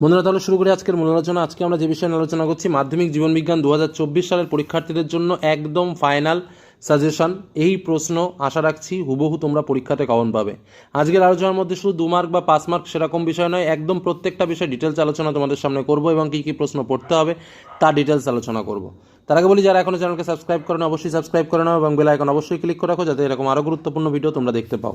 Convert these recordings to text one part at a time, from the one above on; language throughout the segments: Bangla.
বন্ধুরা, তাহলে শুরু করি আজকের মূল আলোচনা। আজকে আমরা যে বিষয়ে আলোচনা করছি, মাধ্যমিক জীবনবিজ্ঞান 2024 সালের পরীক্ষার্থীদের জন্য একদম ফাইনাল সাজেশন। এই প্রশ্ন আশা রাখছি হুবহু তোমরা পরীক্ষাতে কমন পাবে। আজকের আলোচনার মধ্যে শুধু 2 মার্ক বা 5 মার্ক সেরকম বিষয় নয়, একদম প্রত্যেকটা বিষয় ডিটেলস আলোচনা তোমাদের সামনে করব এবং কী কী প্রশ্ন পড়তে হবে তা ডিটেলস আলোচনা করব। তার আগে বলি, যারা এখনো চ্যানেলকে সাবস্ক্রাইব করে না অবশ্যই সাবস্ক্রাইব করে নাও এবং বেল আইকন অবশ্যই ক্লিক করে রাখো, যাতে এরকম আরও গুরুত্বপূর্ণ ভিডিও তোমরা দেখতে পাও।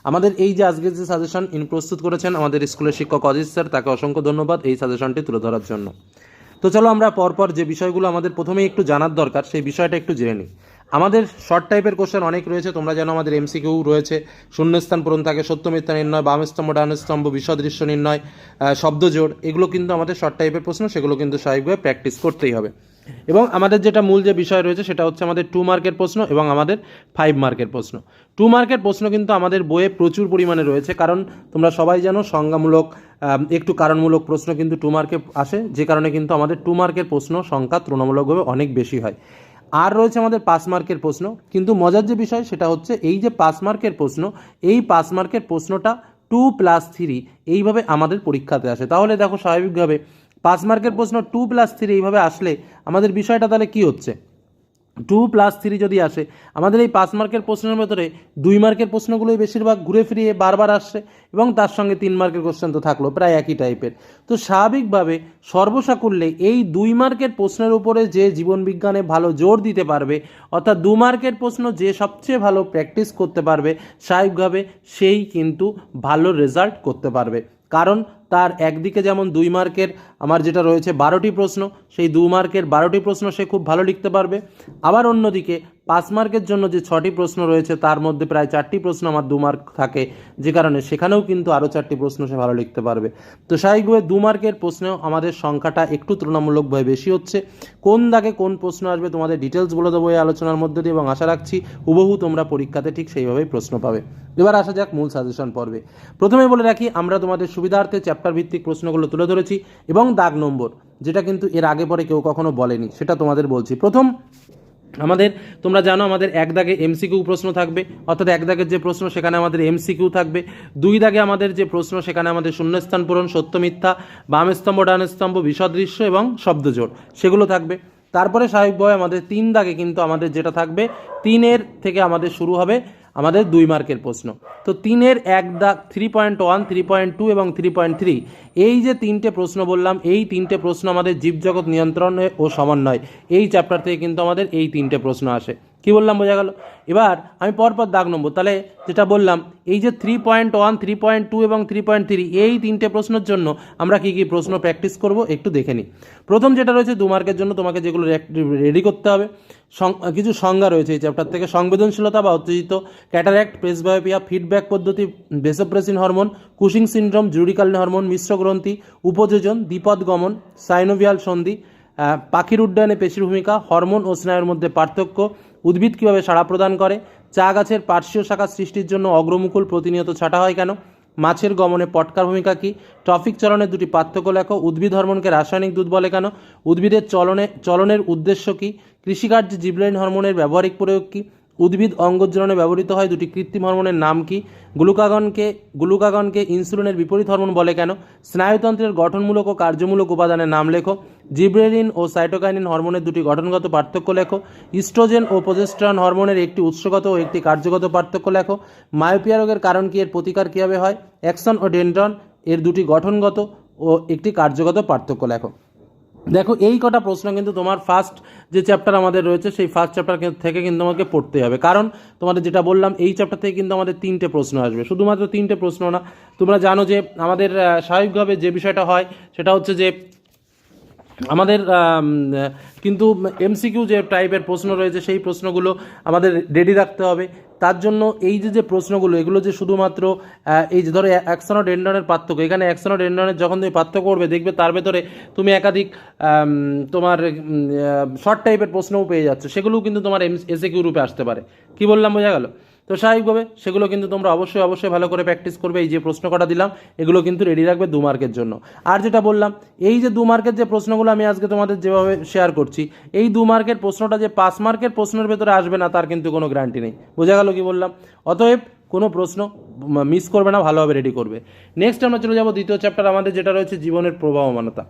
আমাদের এই যে আজকের যে সাজেশন প্রস্তুত করেছেন আমাদের স্কুলের শিক্ষক অজিত স্যার, তাকে অসংখ্য ধন্যবাদ এই সাজেশনটি তুলে ধরার জন্য। তো চলো আমরা পরপর যে বিষয়গুলো আমাদের প্রথমেই একটু জানার দরকার সেই বিষয়টা একটু জেনে নিই। আমাদের শর্ট টাইপের কোশ্চেন অনেক রয়েছে, তোমরা জানো আমাদের এমসিকিউ রয়েছে, শূন্যস্থান পূরণ থাকে, সত্য মিথ্যা নির্ণয়, বাম স্তম্ভ ডান স্তম্ভ, বিসদৃশ্য নির্ণয়, শব্দজোড়, এগুলো কিন্তু আমাদের শর্ট টাইপের প্রশ্ন, সেগুলো কিন্তু স্বাভাবিকভাবে প্র্যাকটিস করতেই হবে। এবং আমাদের যেটা মূল যে বিষয় রয়েছে সেটা হচ্ছে আমাদের 2 মার্কের প্রশ্ন এবং আমাদের 5 মার্কের প্রশ্ন। 2 মার্কের প্রশ্ন কিন্তু আমাদের বইয়ে প্রচুর পরিমাণে রয়েছে, কারণ তোমরা সবাই জানো সংজ্ঞামূলক একটু কারণমূলক প্রশ্ন কিন্তু 2 মার্কে আসে, যে কারণে কিন্তু আমাদের 2 মার্কের প্রশ্ন সংখ্যা তুলনামূলকভাবে অনেক বেশি হয়। আর রয়েছে আমাদের 5 মার্কের প্রশ্ন, কিন্তু মজার যে বিষয় সেটা হচ্ছে এই যে 5 মার্কের প্রশ্ন, এই 5 মার্কের প্রশ্নটা 2+3 এইভাবে আমাদের পরীক্ষাতে আসে। তাহলে দেখো স্বাভাবিকভাবে 5 মার্কের প্রশ্ন 2+3 এইভাবে আসলে আমাদের বিষয়টা তাহলে কী হচ্ছে, 2+3 যদি আসে আমাদের এই 5 মার্কের প্রশ্নের ভেতরে 2 মার্কের প্রশ্নগুলোই বেশিরভাগ ঘুরে ফিরিয়ে বারবার আসছে এবং তার সঙ্গে 3 মার্কের কোশ্চেন তো থাকলো প্রায় একই টাইপের। তো স্বাভাবিকভাবে সর্বসাকুল্যে এই 2 মার্কের প্রশ্নের উপরে যে জীবনবিজ্ঞানে ভালো জোর দিতে পারবে, অর্থাৎ 2 মার্কের প্রশ্ন যে সবচেয়ে ভালো প্র্যাকটিস করতে পারবে, স্বাভাবিকভাবে সেই কিন্তু ভালো রেজাল্ট করতে পারবে। কারণ তার একদিকে যেমন 2 মার্কের আমার যেটা রয়েছে 12টি প্রশ্ন, সেই 2 মার্কের 12টি প্রশ্ন সে খুব ভালো লিখতে পারবে। আবার অন্যদিকে 5 মার্কের জন্য যে 6টি প্রশ্ন রয়েছে তার মধ্যে প্রায় 4টি প্রশ্ন আমার 2 মার্ক থাকে, যে কারণে সেখানেও কিন্তু আরও 4টি প্রশ্ন সে ভালো লিখতে পারবে। তো স্বাভাবিকভাবে 2 মার্কের প্রশ্নেও আমাদের সংখ্যাটা একটু তুলনামূলকভাবে বেশি হচ্ছে। কোন দাগে কোন প্রশ্ন আসবে তোমাদের ডিটেলস বলে দেবো এই আলোচনার মধ্যে দিয়ে, এবং আশা রাখছি হুবহু তোমরা পরীক্ষাতে ঠিক সেইভাবেই প্রশ্ন পাবে। এবার আসা যাক মূল সাজেশন পর্বে। প্রথমে বলে রাখি, আমরা তোমাদের সুবিধার্থে চ্যাপ্টার ভিত্তিক প্রশ্নগুলো তুলে ধরেছি এবং দাগ নম্বর, যেটা কিন্তু এর আগে পরে কেউ কখনো বলেনি, সেটা তোমাদের বলছি। প্রথম আমাদের তোমরা জানো আমাদের 1 দাগে এমসিকিউ প্রশ্ন থাকবে, অর্থাৎ 1 দাগের যে প্রশ্ন সেখানে আমাদের এমসিকিউ থাকবে। 2 দাগে আমাদের যে প্রশ্ন সেখানে আমাদের শূন্যস্থান পূরণ, সত্য মিথ্যা, বাম স্তম্ভ ডান স্তম্ভ, বিসদৃশ্য এবং শব্দজোড়, সেগুলো থাকবে। তারপরে স্বাভাবিকভাবে আমাদের 3 দাগে কিন্তু আমাদের যেটা থাকবে, 3 থেকে আমাদের শুরু হবে আমাদের 2 মার্কের প্রশ্ন। তো 3 1 দাগ 3.1, 3.2 এবং 3.3, এই যে 3টে প্রশ্ন বললাম, এই 3টে প্রশ্ন আমাদের জীবজগৎ নিয়ন্ত্রণ ও সমন্বয়, এই চ্যাপ্টার থেকে কিন্তু আমাদের এই 3টে প্রশ্ন আসে। কি বললাম বোঝা গেল? এবার আমি পরপর দাগ নম্বর, তাহলে যেটা বললাম এই যে 3.1, 3.2 এবং 3.3, এই 3টে প্রশ্নের জন্য আমরা কী কী প্রশ্ন প্র্যাকটিস করব একটু দেখে নিই। প্রথম যেটা রয়েছে 2 মার্কের জন্য তোমাকে যেগুলো রেডি করতে হবে, কিছু সংজ্ঞা রয়েছে এই চ্যাপ্টার থেকে। সংবেদনশীলতা বা উত্তেজিত, ক্যাটারাক্ট, প্রেসবায়োপিয়া, ফিডব্যাক পদ্ধতি, ভেসোপ্রেসিন হরমোন, কুশিং সিনড্রোম, জুডিকালিন হরমোন, মিশ্র গ্রন্থি, উপযোজন, দ্বিপদ গমন, সাইনোভিয়াল সন্ধি, পাখির উড্ডয়নে পেশির ভূমিকা, হরমোন ও স্নায়ুর মধ্যে পার্থক্য, উদ্ভিদ কীভাবে সাড়া প্রদান করে, চা গাছের পার্শ্বীয় শাখা সৃষ্টির জন্য অগ্রমুকুল প্রতিনিয়ত ছাঁটা হয় কেন, মাছের গমনে পটকার ভূমিকা কী, ট্রফিক চলনের দুটি পার্থক্য লেখো, উদ্ভিদ হরমোনকে রাসায়নিক দুধ বলে কেন, উদ্ভিদের চলনের উদ্দেশ্য কী, কৃষিকার্যে জিবরেলিন হরমোনের ব্যবহারিক প্রয়োগ কী, উদ্ভিদ অঙ্গোজ্জলনে ব্যবহৃত হয় দুটি কৃত্রিম হরমোনের নাম কি, গ্লুকাগনকে ইনসুলিনের বিপরীত হরমোন বলে কেন, স্নায়ুতন্ত্রের গঠনমূলক ও কার্যমূলক উপাদানের নাম লেখো, জিবরেলিন ও সাইটোকাইনিন হরমোনের দুটি গঠনগত পার্থক্য লেখো, ইস্ট্রোজেন ও প্রজেস্টেরন হরমোনের একটি উৎসগত ও একটি কার্যগত পার্থক্য লেখো, মায়োপিয়া রোগের কারণ কি, এর প্রতিকার কীভাবে হয়, অ্যাক্সন ও ডেনড্রন এর দুটি গঠনগত ও একটি কার্যগত পার্থক্য লেখো। দেখো এই কটা প্রশ্ন কিন্তু তোমার ফার্স্ট যে চ্যাপ্টার আমাদের রয়েছে সেই ফার্স্ট চ্যাপ্টার থেকে কিন্তু আমাকে পড়তে হবে, কারণ তোমাদের যেটা বললাম এই চ্যাপ্টার থেকে কিন্তু আমাদের 3টে প্রশ্ন আসবে, শুধুমাত্র 3টে প্রশ্ন না। তোমরা জানো যে আমাদের স্বাভাবিকভাবে যে বিষয়টা হয় সেটা হচ্ছে যে আমাদের কিন্তু এমসিকিউ যে টাইপের প্রশ্ন রয়েছে সেই প্রশ্নগুলো আমাদের রেডি রাখতে হবে। তার জন্য এই যে প্রশ্নগুলো, এগুলো যে শুধুমাত্র এই যে ধরো অ্যাক্সনোডেন্ড্রনের পার্থক্য, এখানে অ্যাক্সনোডেন্ড্রনের যখন তুমি পার্থক্য করবে দেখবে তার ভেতরে তুমি একাধিক তোমার শর্ট টাইপের প্রশ্নও পেয়ে যাচ্ছে, সেগুলোও কিন্তু তোমার এসএকিউ রূপে আসতে পারে। কি বললাম বোঝা গেল? তো স্বাভাবিকভাবে সেগুলো কিন্তু তোমরা অবশ্যই ভালো করে প্র্যাকটিস করবে। এই যে প্রশ্ন কটা দিলাম এগুলো কিন্তু রেডি রাখবে 2 মার্কের জন্য। আর যেটা বললাম এই যে 2 মার্কের যে প্রশ্নগুলো আমি আজকে তোমাদের যেভাবে শেয়ার করছি, এই 2 মার্কের প্রশ্নটা যে 5 মার্কের প্রশ্নের ভেতরে আসবে না তার কিন্তু কোনো গ্যারান্টি নেই। বোঝা গেল কি বললাম? অতএব কোনো প্রশ্ন মিস করবে না, ভালোভাবে রেডি করবে। নেক্সট আমরা চলে যাব দ্বিতীয় চ্যাপ্টার আমাদের, যেটা রয়েছে জীবনের প্রবাহমানতা।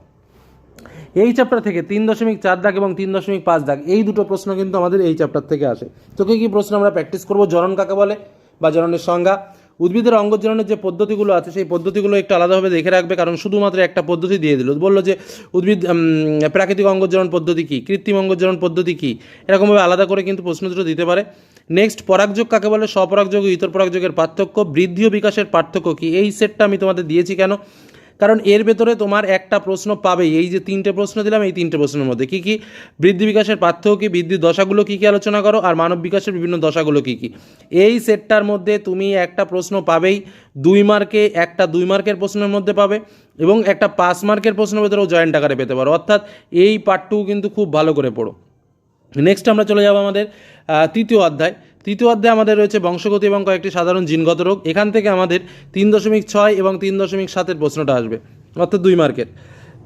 এই চ্যাপ্টার থেকে 3.4 দাগ এবং 3.5 দাগ এই দুটো প্রশ্ন কিন্তু আমাদের এই চ্যাপ্টার থেকে আসে। তো কী প্রশ্ন আমরা প্র্যাকটিস করব? জনন কাকে বলে বা জননের সংজ্ঞা, উদ্ভিদের অঙ্গজননের যে পদ্ধতিগুলো আছে সেই পদ্ধতিগুলো একটু আলাদাভাবে দেখে রাখবে, কারণ শুধুমাত্র একটা পদ্ধতি দিয়ে দিল, বললো যে উদ্ভিদ প্রাকৃতিক অঙ্গজনন পদ্ধতি কী, কৃত্রিম অঙ্গজনন পদ্ধতি কী, এরকমভাবে আলাদা করে কিন্তু প্রশ্ন দুটো দিতে পারে। নেক্সট, পরাগযোগ কাকে বলে, স্বপরাগযোগ ও ইতর পরাগযোগের পার্থক্য, বৃদ্ধি ও বিকাশের পার্থক্য কী, এই সেটটা আমি তোমাদের দিয়েছি কেন, কারণ এর ভেতরে তোমার একটা প্রশ্ন পাবেই। এই যে 3টে প্রশ্ন দিলাম, এই 3টে প্রশ্নের মধ্যে কী কী, বৃদ্ধি বিকাশের পার্থক্য কী, বৃদ্ধির দশাগুলো কী কী আলোচনা করো, আর মানব বিকাশের বিভিন্ন দশাগুলো কী কী। এই সেটটার মধ্যে তুমি একটা প্রশ্ন পাবেই 2 মার্কে, একটা 2 মার্কের প্রশ্নের মধ্যে পাবে, এবং একটা 5 মার্কের প্রশ্নের ভেতরেও জয়েন্ট আকারে পেতে পারো। অর্থাৎ এই পার্টটুকু কিন্তু খুব ভালো করে পড়ো। নেক্সট আমরা চলে যাব আমাদের তৃতীয় অধ্যায়। তৃতীয় অধ্যায়ে আমাদের রয়েছে বংশগতি এবং কয়েকটি সাধারণ জিনগত রোগ। এখান থেকে আমাদের 3.6 এবং 3.7 প্রশ্নটা আসবে, অর্থাৎ 2 মার্কের।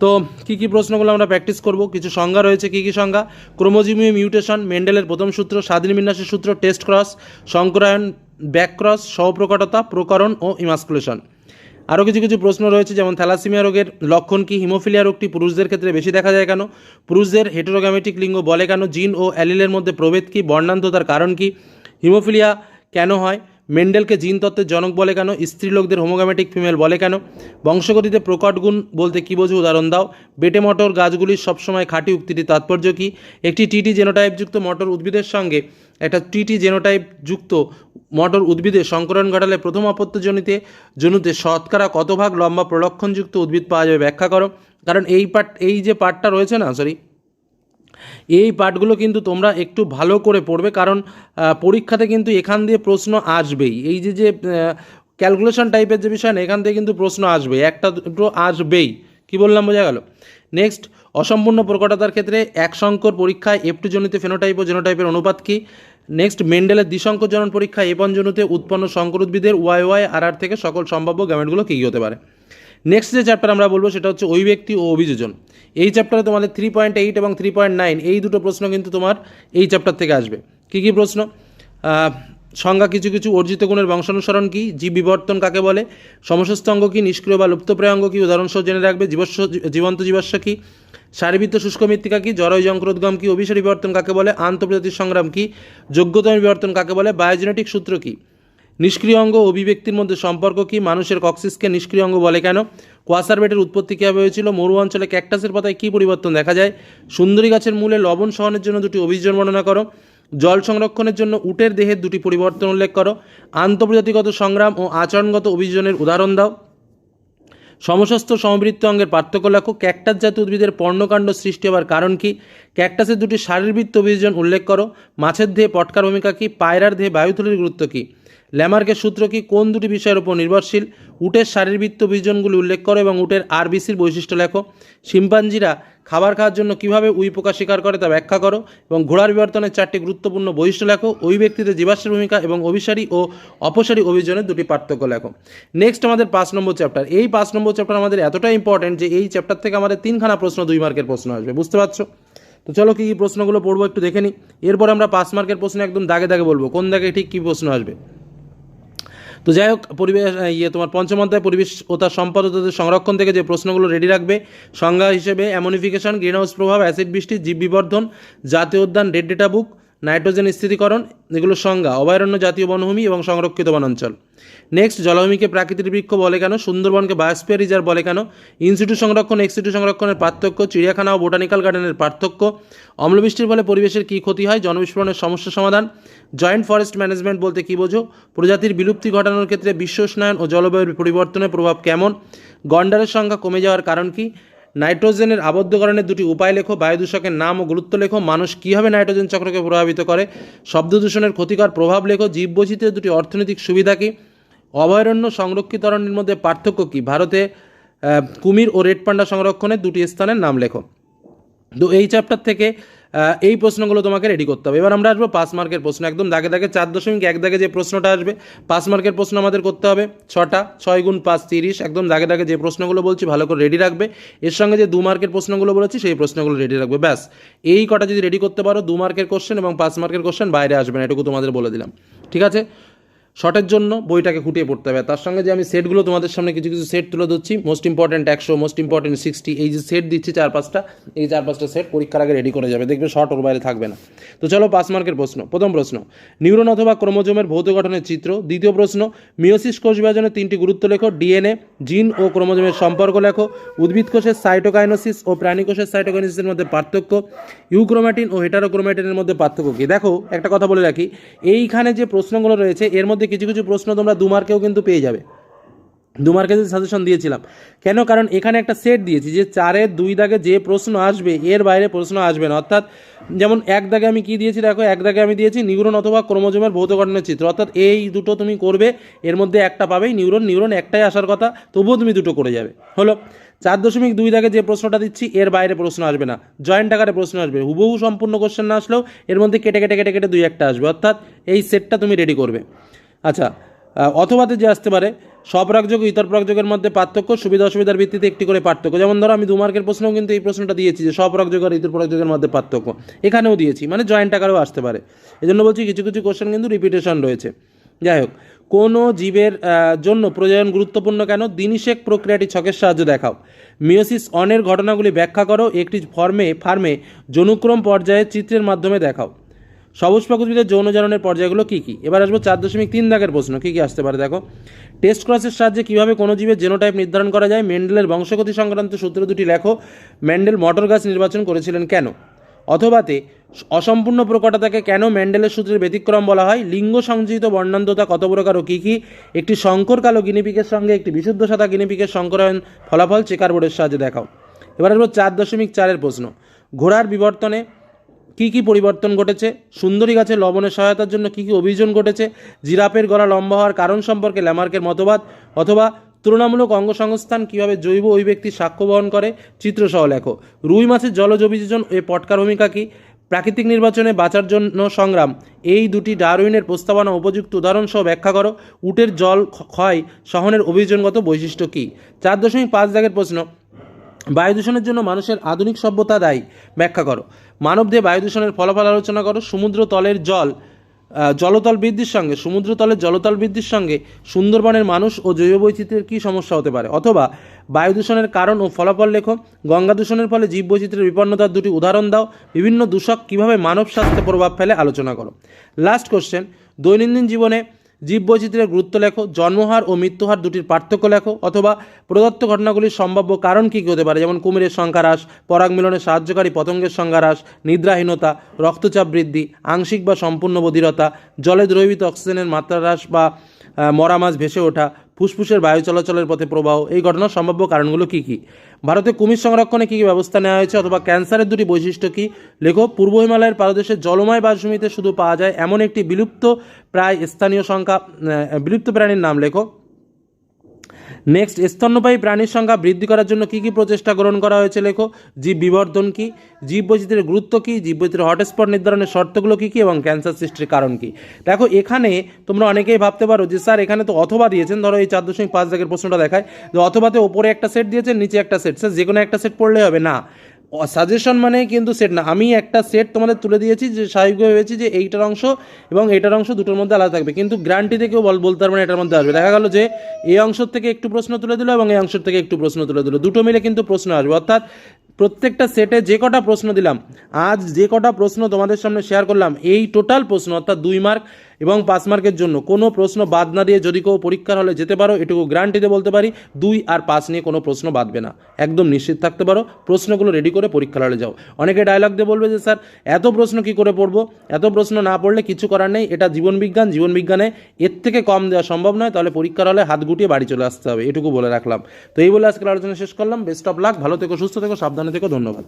তো কী কী প্রশ্নগুলো আমরা প্র্যাকটিস করব, কিছু সংজ্ঞা রয়েছে। কী কী সংজ্ঞা? ক্রোমোজোমীয় মিউটেশন, মেন্ডেলের প্রথম সূত্র, স্বাধীন বিন্যাসের সূত্র, টেস্ট ক্রস, সংকরায়ন, ব্যাক ক্রস, সহপ্রকটতা, প্রকরণ ও ইমাস্কুলেশন। আরও কিছু কিছু প্রশ্ন রয়েছে, যেমন থ্যালাসেমিয়া রোগের লক্ষণ কী, হিমোফিলিয়া রোগটি পুরুষদের ক্ষেত্রে বেশি দেখা যায় কেন, পুরুষদের হেটেরোগ্যামেটিক লিঙ্গ বলে কেন, জিন ও অ্যালিলের মধ্যে প্রভেদ কী, বর্ণান্ধতার কারণ কী, হিমোফিলিয়া কেন হয়, মেন্ডেলকে জিন তত্ত্বের জনক বলে কেন, স্ত্রীলোকদের হোমোগ্যামেটিক ফিমেল বলে কেন, বংশগতিতে প্রকট গুণ বলতে কী বোঝো, উদাহরণ দাও, বেটে মটর গাছগুলির সবসময় খাঁটি উক্তিটির তাৎপর্য কী, একটি টিটি জেনোটাইপযুক্ত মটর উদ্ভিদের সঙ্গে একটা টিটি জেনোটাইপযুক্ত মটর উদ্ভিদের সংকরণ ঘটালে প্রথম অপত্যজনিতে শতকরা কত ভাগ লম্বা প্রলক্ষণযুক্ত উদ্ভিদ পাওয়া যাবে, ব্যাখ্যা করো। কারণ এই যে পার্টটা রয়েছে না, এই পার্টগুলো কিন্তু তোমরা একটু ভালো করে পড়বে, কারণ পরীক্ষাতে কিন্তু এখান দিয়ে প্রশ্ন আসবেই। এই যে ক্যালকুলেশন টাইপের যে বিষয় না, এখান থেকে কিন্তু প্রশ্ন আসবেই, একটা দুটো আসবেই। কি বললাম, বোঝা গেল? নেক্সট, অসম্পূর্ণ প্রকটতার ক্ষেত্রে এক সংকর পরীক্ষায় F2 জনিত ফেনোটাইপ ও জেনোটাইপের অনুপাত কী। নেক্সট, মেন্ডেলের দ্বিসংকর জনন পরীক্ষায় A1 জনুতে উৎপন্ন সংকর উদ্ভিদের YYRR থেকে সকল সম্ভাব্য গ্যামেটগুলো কী কী হতে পারে। নেক্সট যে চ্যাপ্টার আমরা বলবো সেটা হচ্ছে অভিব্যক্তি ও অভিযোজন। এই চ্যাপ্টারে তোমাদের 3.8 এবং 3.9 এই দুটো প্রশ্ন কিন্তু তোমার এই চ্যাপ্টার থেকে আসবে। কী কী প্রশ্ন? সংজ্ঞা কিছু কিছু, অর্জিত গুণের বংশানুসরণ কী, জীব বিবর্তন কাকে বলে, সমস্ত অঙ্গ কী, নিষ্ক্রিয় বা লুপ্তপ্রায় অঙ্গ কী, উদাহরণসহ জেনে রাখবে, জীবন্ত জীবাশ্ম কী, সারিবৃত্ত শুষ্ক মৃত্তিকা কী, জরায়ু যঙ্করোদ্গম কী, অভিসারী বিবর্তন কাকে বলে, আন্তঃপ্রজাতির সংগ্রাম কী, যোগ্যতম বিবর্তন কাকে বলে, বায়োজেনেটিক সূত্র কী, নিষ্ক্রিয় অঙ্গ ও অভিব্যক্তির মধ্যে সম্পর্ক কী, মানুষের কক্সিসকে নিষ্ক্রিয় অঙ্গ বলে কেন, কোয়াসারবেটের উৎপত্তি কীভাবে হয়েছিল, মরু অঞ্চলে ক্যাকটাসের পাতায় কী পরিবর্তন দেখা যায়, সুন্দরী গাছের মূলে লবণ সহনের জন্য দুটি অভিযোজন বর্ণনা করো, জল সংরক্ষণের জন্য উটের দেহের দুটি পরিবর্তন উল্লেখ করো, আন্তঃপ্রজাতিগত সংগ্রাম ও আচরণগত অভিযোজনের উদাহরণ দাও, সমস্ত সমবৃত্ত অঙ্গের পার্থক্য লেখো, ক্যাকটাস জাতীয় উদ্ভিদের পর্ণকাণ্ড সৃষ্টি হওয়ার কারণ কী, ক্যাকটাসের দুটি শারীরবৃত্ত অভিযোজন উল্লেখ করো, মাছের দেহে পটকার ভূমিকা কী, পায়রার দেহে বায়ুথলির গুরুত্ব কী, ল্যামার্কের সূত্র কী, কোন দুটি বিষয়ের উপর নির্ভরশীল, উটের শারীরবৃত্ত অভিযোজনগুলি উল্লেখ করো এবং উটের আরবিসির বৈশিষ্ট্য লেখো, শিম্পাঞ্জিরা খাবার খাওয়ার জন্য কীভাবে উইপোকা শিকার করে তা ব্যাখ্যা করো এবং ঘোড়ার বিবর্তনের 4টি গুরুত্বপূর্ণ বৈশিষ্ট্য লেখো, ওই ব্যক্তিতে জীবাশ্মের ভূমিকা এবং অভিসারী ও অপসারী অভিযোজনের দুটি পার্থক্য লেখো। নেক্সট আমাদের 5 নম্বর চ্যাপ্টার। এই 5 নম্বর চ্যাপ্টার আমাদের এতটা ইম্পর্টেন্ট যে এই চ্যাপ্টার থেকে আমাদের 3খানা প্রশ্ন 2 মার্কের প্রশ্ন আসবে, বুঝতে পারছো? তো চলো কী কী প্রশ্নগুলো পড়বো একটু দেখে নিই, এরপর আমরা 5 মার্কের প্রশ্ন একদম দাগে দাগে বলবো কোন দাগে ঠিক কী প্রশ্ন আসবে। তো যাই হোক, তোমার পঞ্চম অধ্যায় পরিবেশ ও তার সম্পদ ও তাদের সংরক্ষণ থেকে যে প্রশ্নগুলো রেডি রাখবে, সংজ্ঞা হিসেবে অ্যামোনিফিকেশন, গ্রিনহাউস প্রভাব, অ্যাসিড বৃষ্টি, জীব বিবর্ধন, জাতীয় উদ্যান, রেড ডেটা বুক, নাইট্রোজেন স্থিতিকরণ, এগুলো সংজ্ঞা, অভয়ারণ্য, জাতীয় বনভূমি এবং সংরক্ষিত বনাঞ্চল। নেক্সট, জলাভূমিকে প্রাকৃতিক বৃক্ষ বলে কেন, সুন্দরবনকে বায়োস্ফিয়ার রিজার্ভ বলে কেন, ইনসিটু সংরক্ষণ এক্সিটু সংরক্ষণের পার্থক্য, চিড়িয়াখানা ও বোটানিক্যাল গার্ডেনের পার্থক্য, অম্লবৃষ্টির ফলে পরিবেশের কী ক্ষতি হয়, জনবিস্ফোরণের সমস্যা সমাধান, জয়েন্ট ফরেস্ট ম্যানেজমেন্ট বলতে কী বোঝো, প্রজাতির বিলুপ্তি ঘটানোর ক্ষেত্রে বিশ্ব উষ্ণায়ন ও জলবায়ুর পরিবর্তনের প্রভাব কেমন, গন্ডারের সংখ্যা কমে যাওয়ার কারণ কী, নাইট্রোজেনের আবদ্ধকরণের দুটি উপায় লেখো, বায়ু দূষকের নাম ও গুরুত্ব লেখো, মানুষ কীভাবে নাইট্রোজেন চক্রকে প্রভাবিত করে, শব্দ দূষণের ক্ষতিকর প্রভাব লেখো, জীববৈচিত্র্যের দুটি অর্থনৈতিক সুবিধা কী, অভয়ারণ্য সংরক্ষিত অরণ্যের মধ্যে পার্থক্য কী, ভারতে কুমির ও রেড পান্ডা সংরক্ষণের দুটি স্থানের নাম লেখো। তো এই চ্যাপ্টার থেকে এই প্রশ্নগুলো তোমাকে রেডি করতে হবে। এবার আমরা আসবো 5 মার্কের প্রশ্ন, একদম দাগে দাগে 4.1 দাগে যে প্রশ্নটা আসবে 5 মার্কের প্রশ্ন আমাদের করতে হবে 6টা, 6 গুণ 5 30, একদম দাগে দাগে যে প্রশ্নগুলো বলছি ভালো করে রেডি রাখবে। এর সঙ্গে যে 2 মার্কের প্রশ্নগুলো বলেছি সেই প্রশ্নগুলো রেডি রাখবে, ব্যাস এই কটা যদি রেডি করতে পারো 2 মার্কের কোশ্চেন এবং 5 মার্কের কোশ্চেন বাইরে আসবে না, এটুকু তোমাদের বলে দিলাম, ঠিক আছে? শর্টের জন্য বইটাকে খুঁটিয়ে পড়তে হবে। তার সঙ্গে যে আমি সেটগুলো তোমাদের সামনে কিছু কিছু সেট তুলে ধরছি, মোস্ট ইম্পর্টেন্ট 100, মোস্ট ইম্পর্টেন্ট 60, এই যে সেট দিচ্ছি 4-5টা, এই 4-5টা সেট পরীক্ষার আগে রেডি করে যাবে, দেখবে শর্ট ওর বাইরে থাকবে না। তো চলো 5 মার্কের প্রশ্ন। প্রথম প্রশ্ন, নিউরন অথবা ক্রোমোজোমের ভৌত গঠনের চিত্র। দ্বিতীয় প্রশ্ন, মিওসিস কোষ বিভাজনের 3টি গুরুত্ব লেখো। ডিএনএ, জিন ও ক্রোমোজোমের সম্পর্ক লেখো। উদ্ভিদ কোষের সাইটোকাইনোসিস ও প্রাণী কোষের সাইটোকাইনোসিসের মধ্যে পার্থক্য। ইউক্রোম্যাটিন ও হেটারোক্রোম্যাটিনের মধ্যে পার্থক্য কী? দেখো একটা কথা বলে রাখি, এইখানে যে প্রশ্নগুলো রয়েছে এর মধ্যে কিছু কিছু প্রশ্ন তোমরা 2 মার্কেও কিন্তু পেয়ে যাবে। 2 মার্কের যে সাজেশন দিয়েছিলাম, কেন? কারণ এখানে একটা সেট দিয়েছি যে 4-এর 2 দাগে যে প্রশ্ন আসবে এর বাইরে প্রশ্ন আসবে না। অর্থাৎ যেমন 1 দাগে আমি কি দিয়েছি দেখো, 1 দাগে আমি দিয়েছি নিউরন অথবা ক্রোমোজোমের ভৌত গঠনের চিত্র। অর্থাৎ এই দুটো তুমি করবে, এর মধ্যে একটা পাবেই নিউরন একটাই আসার কথা, তবুও তুমি দুটো করে যাবে। হলো 4.2 দাগে যে প্রশ্নটা দিচ্ছি এর বাইরে প্রশ্ন আসবে না, জয়েন্ট আকারে প্রশ্ন আসবে। হুবহু সম্পূর্ণ কোশ্চেন না আসলেও এর মধ্যে কেটে কেটে কেটে কেটে 2-1টা আসবে। অর্থাৎ এই সেটটা তুমি রেডি করবে। আচ্ছা, অথবাতে যে আসতে পারে, স্বপরাগযোগ ও ইতর পরাগযোগের মধ্যে পার্থক্য, সুবিধা অসুবিধার ভিত্তিতে একটি করে পার্থক্য। যেমন ধরো আমি 2 মার্কের প্রশ্নেও কিন্তু এই প্রশ্নটা দিয়েছি যে স্বপরাগযোগ আর ইতর পরাগযোগের মধ্যে পার্থক্য, এখানেও দিয়েছি, মানে জয়েন্ট আকারেও আসতে পারে। এই জন্য বলছি কিছু কিছু কোশ্চেন কিন্তু রিপিটেশন রয়েছে। যাই হোক, কোনো জীবের জন্য প্রজনন গুরুত্বপূর্ণ কেন? দিনিশেক প্রক্রিয়াটি ছকের সাহায্যে দেখাও। মিওসিস অনের ঘটনাগুলি ব্যাখ্যা করো, একটি ফার্মে যৌনক্রম পর্যায়ে চিত্রের মাধ্যমে দেখাও। সবুজপাক উদ্ভিদের যৌন জারণের পর্যায়গুলো কী কী? এবার আসবো 4.3 দাগের প্রশ্ন, কী কী আসতে পারে দেখো। টেস্ট ক্রসের সাহায্যে কীভাবে কোনো জীবের জেনোটাইপ নির্ধারণ করা যায়? মেন্ডেলের বংশগতি সংক্রান্ত সূত্র দুটি লেখো। মেন্ডেল মটর গাছ নির্বাচন করেছিলেন কেন? অথবাতে অসম্পূর্ণ প্রকটতাকে কেন মেন্ডেলের সূত্রের ব্যতিক্রম বলা হয়? লিঙ্গ সংযোজিত বর্ণান্ধতা কত প্রকার ও কী কী? একটি শঙ্কর কালো গিনিপিকের সঙ্গে একটি বিশুদ্ধ সাদা গিনিপিকের সংকরায়ন ফলাফল চেকার বোর্ডের সাহায্যে দেখাও। এবার আসবো 4.4 প্রশ্ন, ঘোড়ার বিবর্তনে কী কী পরিবর্তন ঘটেছে? সুন্দরী গাছের লবণের সহায়তার জন্য কী কী অভিযোজন ঘটেছে? জিরাফের গলা লম্বা হওয়ার কারণ সম্পর্কে ল্যামার্কের মতবাদ। অথবা তুলনামূলক অঙ্গসংস্থান কীভাবে জৈব ওই ব্যক্তির সাক্ষ্য বহন করে? চিত্রসহ লেখো। রুই মাছের জলজ অভিযোজন এ পটকার ভূমিকা কী? প্রাকৃতিক নির্বাচনে বাঁচার জন্য সংগ্রাম, এই দুটি ডারউইনের প্রস্তাবনা উপযুক্ত উদাহরণসহ ব্যাখ্যা করো। উটের জল ক্ষয় সহনের অভিযোজনগত বৈশিষ্ট্য কী? 4.5 দাগের প্রশ্ন, বায়ু দূষণের জন্য মানুষের আধুনিক সভ্যতা দায়ী, ব্যাখ্যা করো। মানবদেহে বায়ু দূষণের ফলাফল আলোচনা করো। সমুদ্রতলের জলতল বৃদ্ধির সঙ্গে সুন্দরবনের মানুষ ও জৈব বৈচিত্র্যের কী সমস্যা হতে পারে? অথবা বায়ু দূষণের কারণ ও ফলাফল লেখো। গঙ্গা দূষণের ফলে জীব বৈচিত্র্যের বিপন্নতার দুটি উদাহরণ দাও। বিভিন্ন দূষক কীভাবে মানব স্বাস্থ্যে প্রভাব ফেলে আলোচনা করো। লাস্ট কোশ্চেন, দৈনন্দিন জীবনে জীববৈচিত্র্যের গুরুত্ব লেখো। জন্মহার ও মৃত্যুহার দুটির পার্থক্য লেখো। অথবা প্রদত্ত ঘটনাগুলির সম্ভাব্য কারণ কী কী হতে পারে? যেমন কুমিরের সংখ্যা হ্রাস, পরাগ মিলনে সাহায্যকারী পতঙ্গের সংখ্যা হ্রাস, নিদ্রাহীনতা, রক্তচাপ বৃদ্ধি, আংশিক বা সম্পূর্ণ বধিরতা, জলে দ্রবীভূত অক্সিজেনের মাত্রা হ্রাস বা মরা মাছ ভেসে ওঠা, ফুসফুসের বায়ু চলাচলের পথে প্রবাহ। এই ঘটনার সম্ভাব্য কারণগুলো কী কী? ভারতে কুমির সংরক্ষণে কী কী ব্যবস্থা নেওয়া হয়েছে? অথবা ক্যান্সারের দুটি বৈশিষ্ট্য কী? লেখো। পূর্ব হিমালয়ের পাদদেশের জলময় বাসভূমিতে শুধু পাওয়া যায় এমন একটি বিলুপ্ত প্রাণীর নাম লেখো। নেক্সট, স্তন্যপায়ী প্রাণীর সংখ্যা বৃদ্ধি করার জন্য কী কী প্রচেষ্টা গ্রহণ করা হয়েছে লেখো। জীব বিবর্ধন কী? জীববৈচিত্র্যের গুরুত্ব কী? জীববৈচিত্র্যের হটস্পট নির্ধারণের শর্তগুলো কী কী? এবং ক্যান্সার সৃষ্টির কারণ কী? দেখো এখানে তোমরা অনেকেই ভাবতে পারো যে স্যার এখানে তো অথবা দিয়েছেন, ধরো এই 4.5 দাগের প্রশ্নটা দেখায় যে অথবাতে ওপরে একটা সেট দিয়েছেন, নিচে একটা সেট, স্যার যে কোনো একটা সেট পড়লে হবে না। সাজেশন মানে কিন্তু সেট না, আমি একটা সেট তোমাদের তুলে দিয়েছি, যে স্বাভাবিকভাবে ভেবেছি যে এইটার অংশ এবং এইটার অংশ দুটোর মধ্যে আলাদা থাকবে, কিন্তু গ্যারান্টি থেকেও বলতে পারবে না এটার মধ্যে আসবে। দেখা গেল যে এই অংশের থেকে একটু প্রশ্ন তুলে দিল এবং এই অংশের থেকে একটু প্রশ্ন তুলে দিল, দুটো মিলে কিন্তু প্রশ্ন আসবে। অর্থাৎ প্রত্যেকটা সেটে যে কটা প্রশ্ন দিলাম, আজ যে কটা প্রশ্ন তোমাদের সামনে শেয়ার করলাম, এই টোটাল প্রশ্ন অর্থাৎ 2 মার্ক এবং 5 মার্কের জন্য কোনো প্রশ্ন বাদ না দিয়ে যদি কেউ পরীক্ষার হলে যেতে পারো, এটুকু গ্যারান্টিতে বলতে পারি 2 আর 5 নিয়ে কোনো প্রশ্ন বাদবে না, একদম নিশ্চিত থাকতে পারো। প্রশ্নগুলো রেডি করে পরীক্ষার হলে যাও। অনেকে ডায়লগ দিয়ে বলবে যে স্যার এত প্রশ্ন কী করে পড়বো, এত প্রশ্ন না পড়লে কিছু করার নেই, এটা জীবনবিজ্ঞানে এর থেকে কম দেওয়া সম্ভব নয়, তাহলে পরীক্ষার হলে হাত গুটিয়ে বাড়ি চলে আসতে হবে, এটুকু বলে রাখলাম। তো এই বলে আজকের আলোচনা শেষ করলাম। বেস্ট অফ লাক, ভালো থেকো, সুস্থ থেকো, সাবধানে থেকো, ধন্যবাদ।